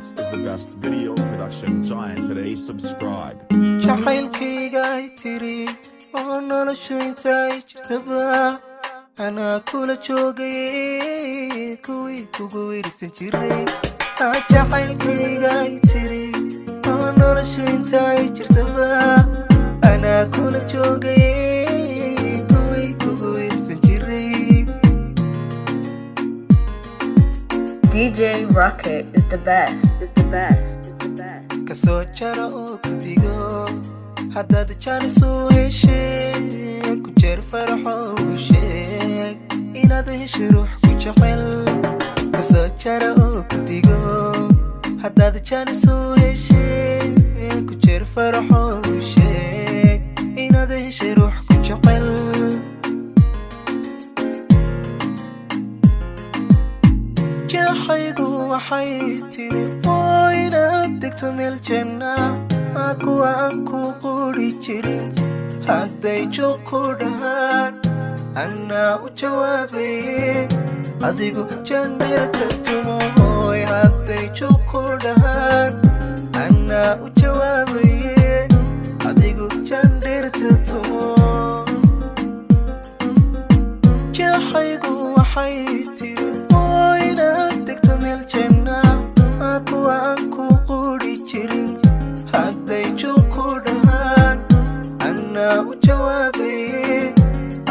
Edits is the best video production giant today. Subscribe. jacaylkayga ay tiri oo noloshu intay jirtaba anaa kula joogay kuwii kugu wirsan jiray jacaylkayga ay tiri oo noloshu intay jirtaba anaa kula joogay kuwii kugu wirsan jiray. DJ Rocket is the best, is the best, is the best. Kasoo jara oo ku digo haddaad jaanisuu heshay ku jeer faraxo u sheeg inaad heshay ruux ku jecel. Kasoo jara oo ku digo haddaad jaanisuu heshay ku jeer faraxo u sheeg inaad heshay ruux ku jecel. jaxaygu waxay tiri oo inaad degto meel janna kuwa aan ku quri jirin hadday joog ku dhahaan annaa u jawaabaye adigu jandhirta tumoy hadday joog ku dhahaan annaa u jawaabaye adigu jandhirta tumo. jaxaygu waxay tiri oo inaad degto meel janna kuwa aan ku quri jirin hadday joog ku dhahaan annaa u jawaabaye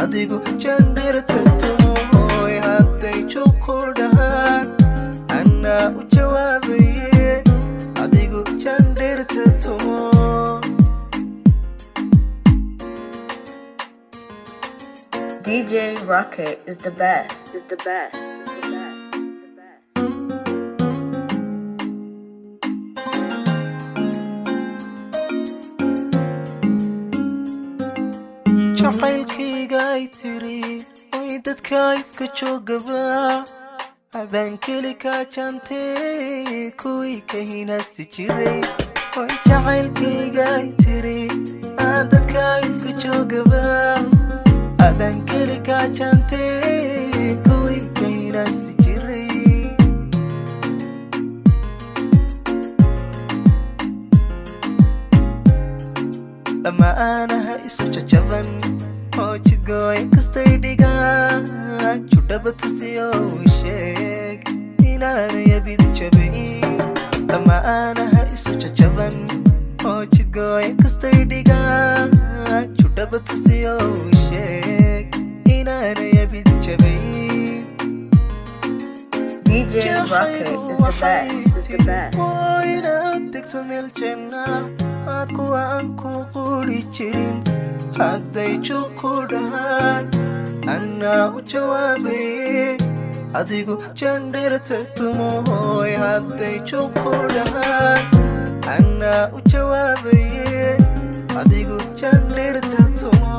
adigu jandhirta tumoy hadday joog ku dhahaan annaa u jawaabaye adigu jandhirta tumo. DJ Rocket is the best, is the best, is the best, is the best. jacaylkayga ay tiri oy dadka ifka joogaba adaan keli kaa jaantay kuwii ka hinaasi jiray. oy jacaylkayga ay tiri dadka ifka joogaba adaan keli kaa jaantay kuwii ka hinaasi jiray. lama aanaha isu jajaban oo jidgooy kastay dhigaan judhaba tusiyo u sheeg inaanay abid jabayn. lama aanaha isu jajaban oo jidgooy kastay dhigaan judhaba tusiyo u sheeg inaanay abid jabayn. DJ Rocket is the best, is the best. oo inaad degto meel janna kuwa aan ku quri jirin hadday joog ku dhahaan annaa u jawaabaye adigu jandhirta tumoy hadday joog ku dhahaan annaa u jawaabaye adigu jandhirta tumo.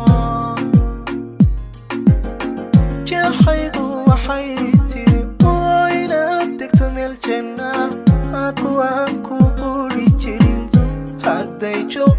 jaxaygu waxay tiri oo inaad degto meel janna kuwa aan ku quri jirin hadday joog